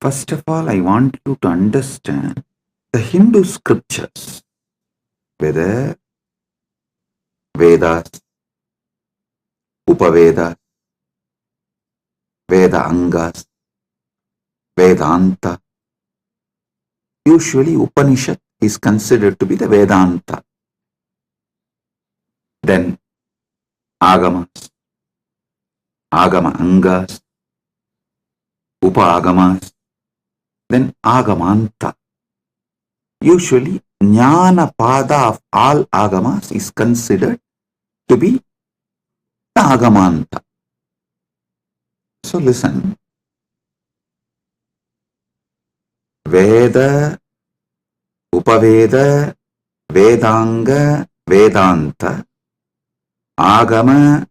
First of all, I want you to understand the Hindu scriptures, whether Vedas, Upavedas, Veda Angas, Vedanta. Usually Upanishad is considered to be the Vedanta. Then Agamas, Agama Angas, Upa-agamas, then Agamanta. Usually Jnana Pada of all Agamas is considered to be the Agamanta. So listen, Veda, Upaveda, Vedanga, Vedanta, Agama,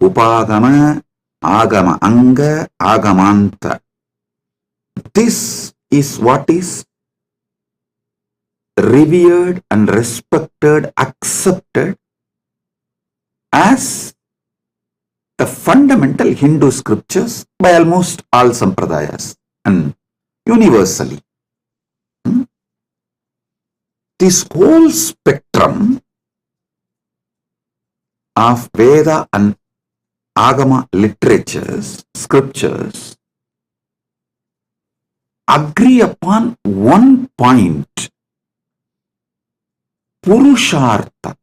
Upagama, Agama Anga, Agamanta. This is what is revered and respected, accepted as the fundamental Hindu scriptures by almost all Sampradayas and universally. This whole spectrum of Veda and Agama literatures, scriptures, agree upon one point: Purushartha,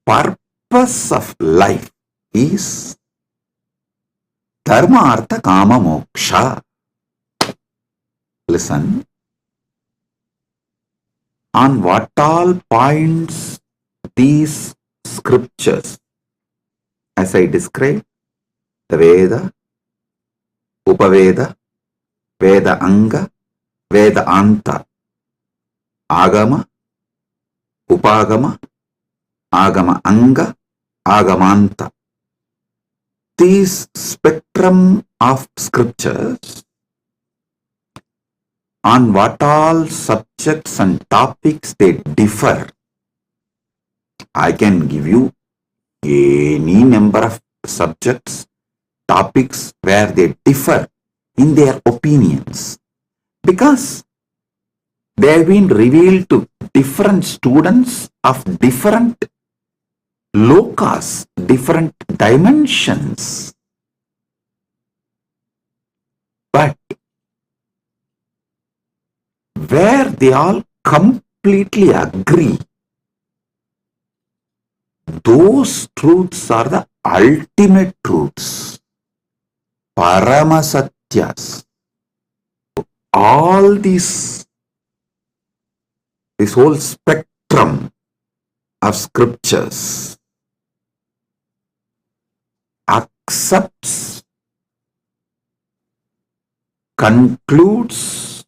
purpose of life is Dharma, Artha, Kama, Moksha. Listen, on what all points these scriptures, as I described, the Veda, Upaveda, Veda Anga, Veda Anta, Agama, Upagama, Agama Anga, Agamanta. These spectrum of scriptures, on what all subjects and topics they differ. I can give you any number of subjects, topics where they differ in their opinions, because they have been revealed to different students of different lokas, different dimensions. But where they all completely agree, those truths are the ultimate truths, Paramasatyas. All this whole spectrum of scriptures accepts, concludes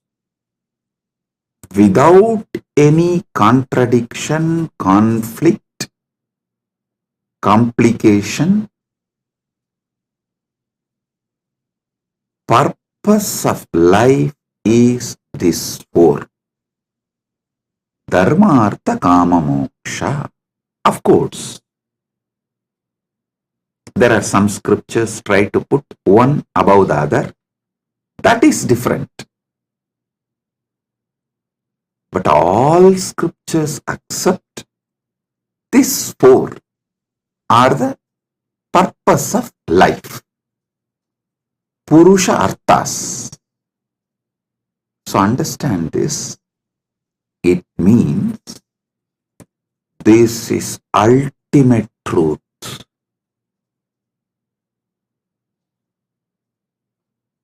without any contradiction, conflict, complication, purpose of life is this four: Dharma, Artha, Kama, Moksha. Of course, there are some scriptures try to put one above the other. That is different. But all scriptures accept these four are the purpose of life. Purusha Arthas. So understand this. It means this is ultimate truth.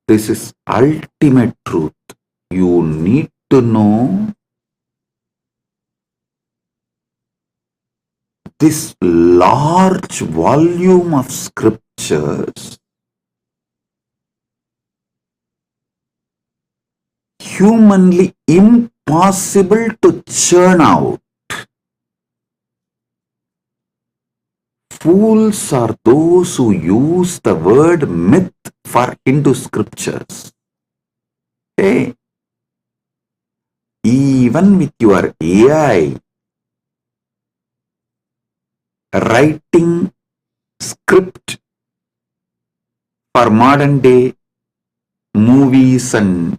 This is ultimate truth. You need to know this large volume of scriptures, humanly impossible to churn out. Fools are those who use the word myth for Hindu scriptures. Hey, even with your AI writing script for modern day movies and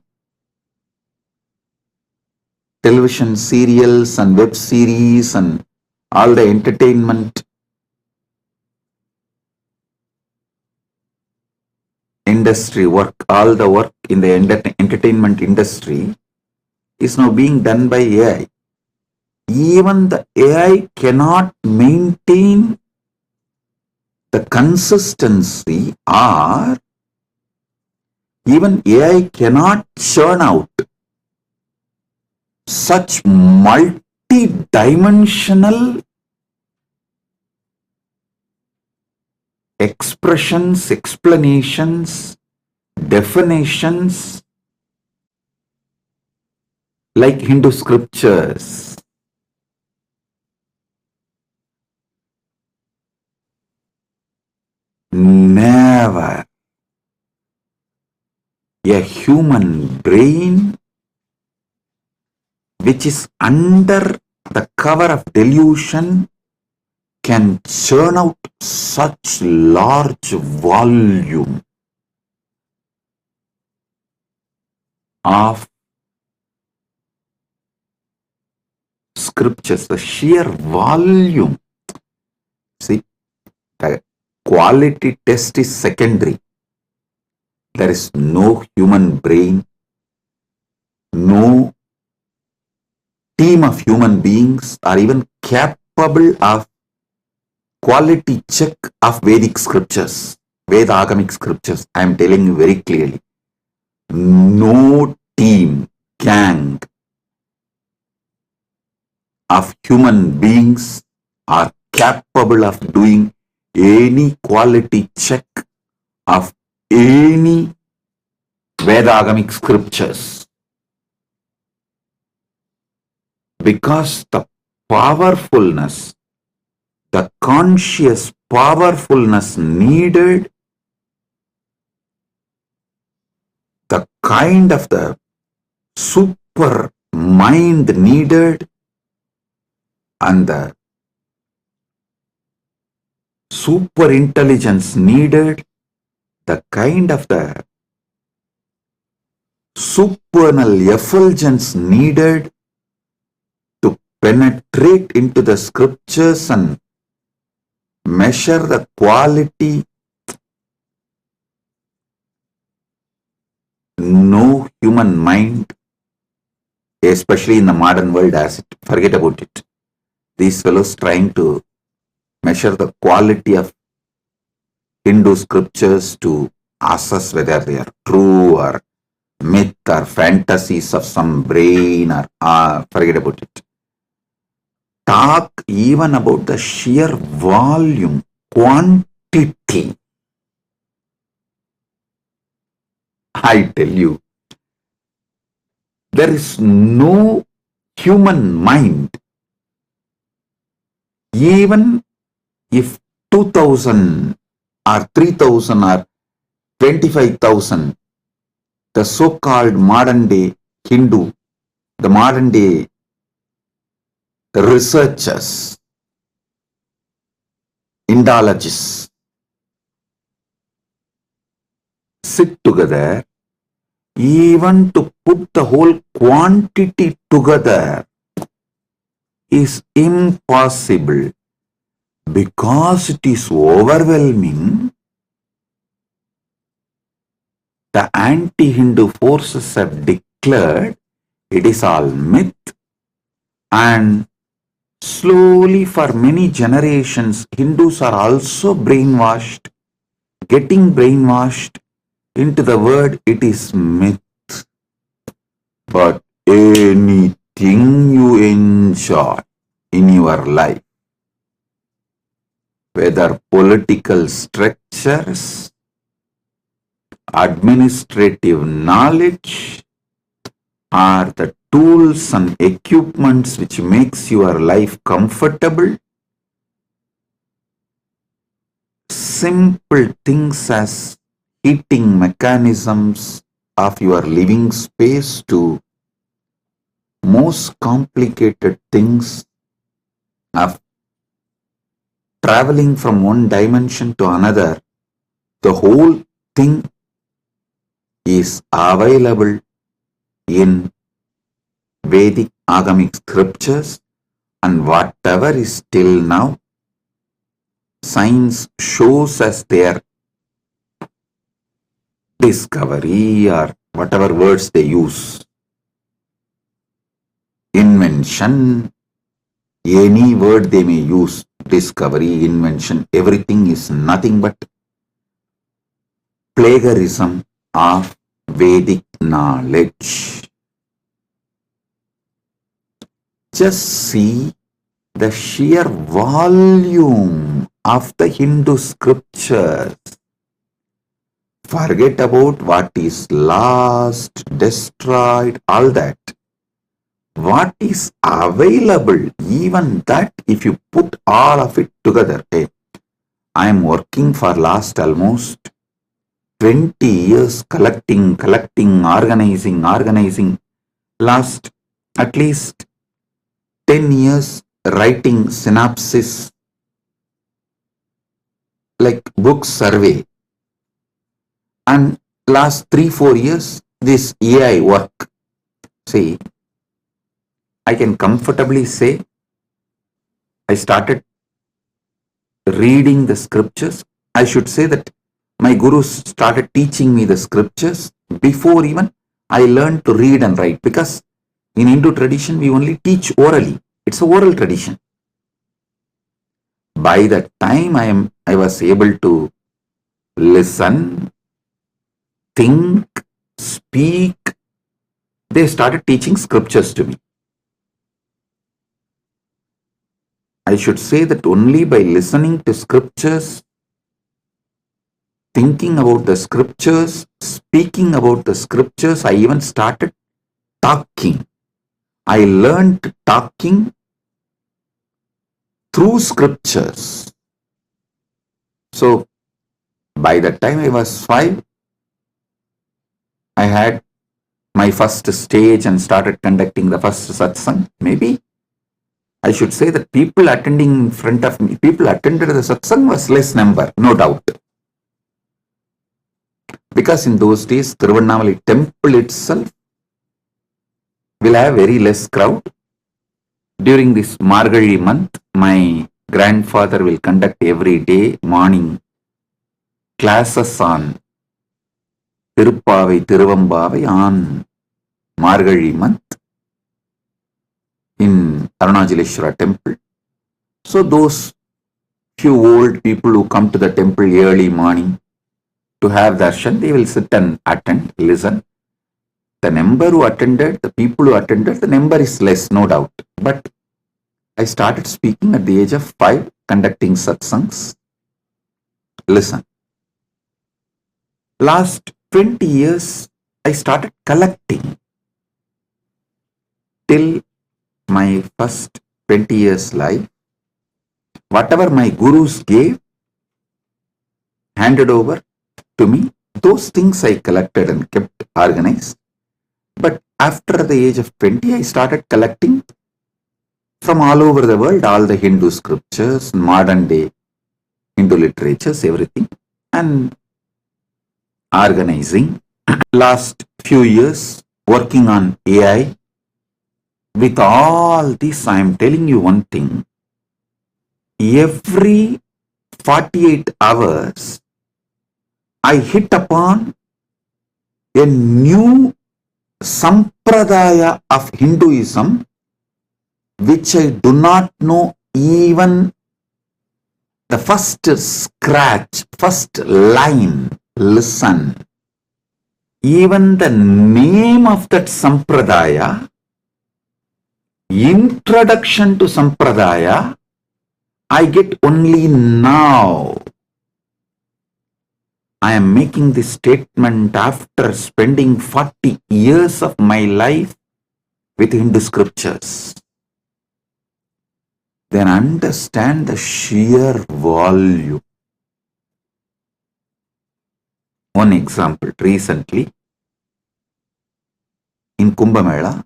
television serials and web series and all the entertainment industry work, all the work in the entertainment industry is now being done by AI. Even the AI cannot maintain the consistency, or even AI cannot churn out such multi-dimensional expressions, explanations, definitions like Hindu scriptures. Never a human brain which is under the cover of delusion can churn out such large volume of scriptures, the sheer volume. See, the quality test is secondary. There is no human brain, no team of human beings are even capable of quality check of Vedic scriptures, Vedagamic scriptures. I am telling you very clearly. No team, gang of human beings are capable of doing any quality check of any Vedagamic scriptures, because the powerfulness, the conscious powerfulness needed, the kind of the super mind needed, and the super intelligence needed, the kind of the supernal effulgence needed to penetrate into the scriptures and measure the quality. No human mind, especially in the modern world, has it. Forget about it. These fellows trying to measure the quality of Hindu scriptures to assess whether they are true or myth or fantasies of some brain, or forget about it. Talk even about the sheer volume, quantity. I tell you, there is no human mind, even if 2,000 or 3,000 or 25,000, the so-called modern day Hindu, the modern day researchers, Indologists, sit together, even to put the whole quantity together is impossible, because it is overwhelming. The anti-Hindu forces have declared it is all myth, and slowly for many generations Hindus are also brainwashed, getting brainwashed into the word it is myth. But anything you enjoy in your life, whether political structures, administrative knowledge, or the tools and equipments which makes your life comfortable, simple things as heating mechanisms of your living space to most complicated things of traveling from one dimension to another, the whole thing is available in Vedic agamic scriptures and whatever is till now science shows as their discovery or whatever words they use, invention, any word they may use, discovery, invention, everything is nothing but plagiarism of Vedic knowledge. Just see the sheer volume of the Hindu scriptures. Forget about what is lost, destroyed, all that. What is available, even that, if you put all of it together. Hey, I am working for last almost 20 years collecting, organizing. Last at least 10 years writing synopsis, like book survey. And last 3-4 years, this AI work. See, I can comfortably say I started reading the scriptures. I should say that my gurus started teaching me the scriptures before even I learned to read and write, because in Hindu tradition, we only teach orally. It's an oral tradition. By the time I was able to listen, think, speak, they started teaching scriptures to me. I should say that only by listening to scriptures, thinking about the scriptures, speaking about the scriptures, I even started talking. I learned talking through scriptures. So, by the time I was 5, I had my first stage and started conducting the first satsang. Maybe I should say that people attending in front of me, people attended the satsang was less number, no doubt. Because in those days, Tiruvannamalai temple itself will have very less crowd. During this Margazhi month, my grandfather will conduct every day morning classes on Tiruppavai, Tiruvambavai on Margazhi month in Arunachaleshwara temple. So those few old people who come to the temple early morning to have darshan, they will sit and attend, listen. The number who attended, the people who attended, the number is less, no doubt. But I started speaking at the age of 5, conducting satsangs. Listen. Last 20 years, I started collecting. Till my first 20 years life, whatever my gurus gave, handed over to me, those things I collected and kept organized. But after the age of 20, I started collecting from all over the world, all the Hindu scriptures, modern day Hindu literatures, everything, and organizing. Last few years, working on AI. With all this, I am telling you one thing. Every 48 hours, I hit upon a new Sampradaya of Hinduism, which I do not know even the first scratch, first line. Listen. Even the name of that Sampradaya, introduction to Sampradaya, I get only now. I am making this statement after spending 40 years of my life with Hindu scriptures. Then understand the sheer volume. One example, recently in Kumbh Mela,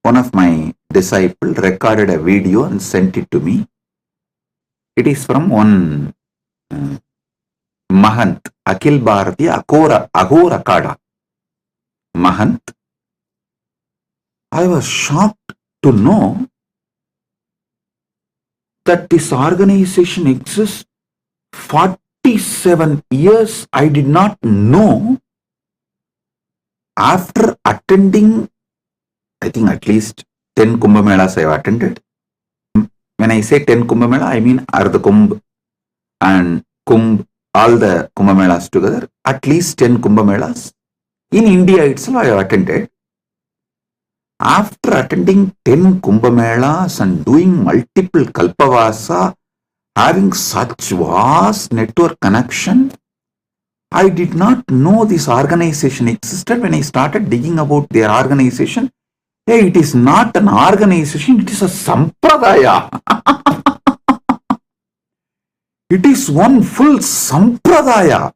one of my disciples recorded a video and sent it to me. It is from one Mahant, Akhil Bharatiya Agora Kada. Mahant, I was shocked to know that this organization exists 47 years. I did not know. After attending, I think at least 10 Kumbh Melas I have attended. When I say 10 Kumbh Mela, I mean Ardha Kumbh and Kumbh, all the Kumbh Melas together, at least 10 Kumbh Melas. In India itself, I have attended. After attending 10 Kumbh Melas and doing multiple Kalpavasa, having such vast network connection, I did not know this organization existed. When I started digging about their organization, hey, it is not an organization, it is a Sampradaya. It is one full Sampradaya,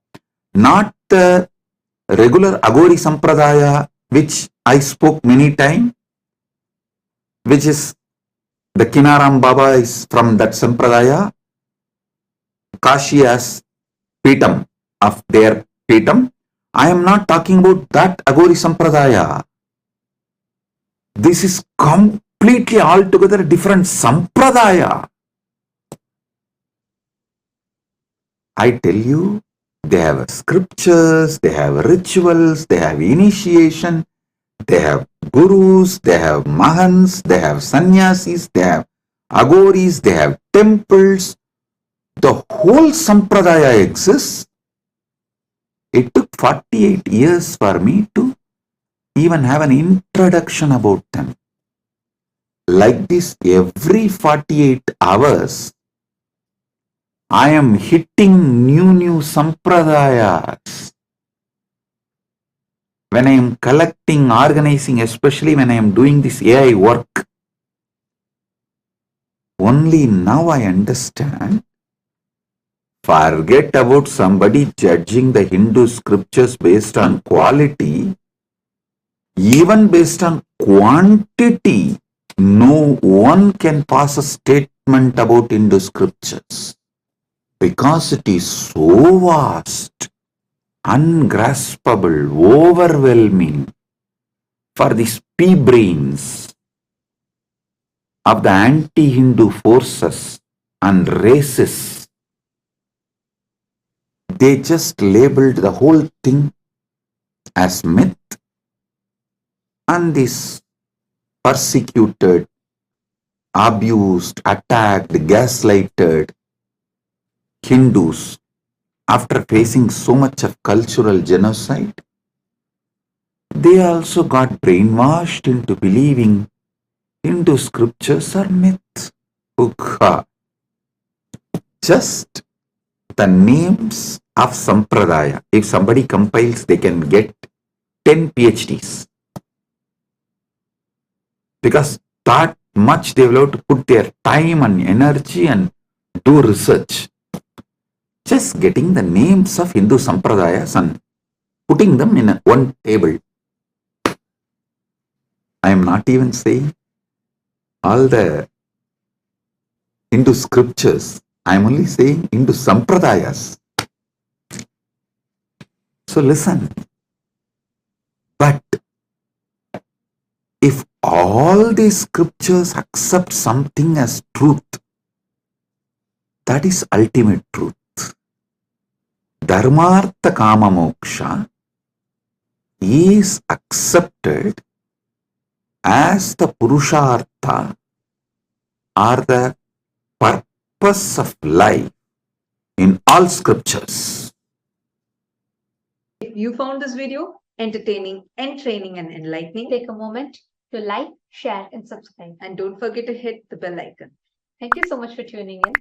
not the regular Agori Sampradaya, which I spoke many times, which is the Kinaram Baba is from that Sampradaya, Kashi as Pitam of their Pitam. I am not talking about that Agori Sampradaya. This is completely altogether different Sampradaya. I tell you, they have scriptures, they have rituals, they have initiation, they have gurus, they have mahans, they have sannyasis, they have agoris, they have temples. The whole sampradaya exists. It took 48 years for me to even have an introduction about them. Like this, every 48 hours, I am hitting new sampradayas. When I am collecting, organizing, especially when I am doing this AI work, only now I understand. Forget about somebody judging the Hindu scriptures based on quality, even based on quantity. No one can pass a statement about Hindu scriptures because it is so vast, ungraspable, overwhelming for these pea-brains of the anti-Hindu forces and races. They just labeled the whole thing as myth, and these persecuted, abused, attacked, gaslighted Hindus, after facing so much of cultural genocide, they also got brainwashed into believing Hindu scriptures are myths. Just the names of Sampradaya, if somebody compiles, they can get 10 PhDs. Because that much they will have to put their time and energy and do research. Just getting the names of Hindu Sampradayas and putting them in one table. I am not even saying all the Hindu scriptures. I am only saying Hindu Sampradayas. So listen. But if all these scriptures accept something as truth, that is ultimate truth. Dharmartha Kama Moksha is accepted as the Purushartha or the purpose of life in all scriptures. If you found this video entertaining, entraining, and enlightening, take a moment to like, share, and subscribe. And don't forget to hit the bell icon. Thank you so much for tuning in.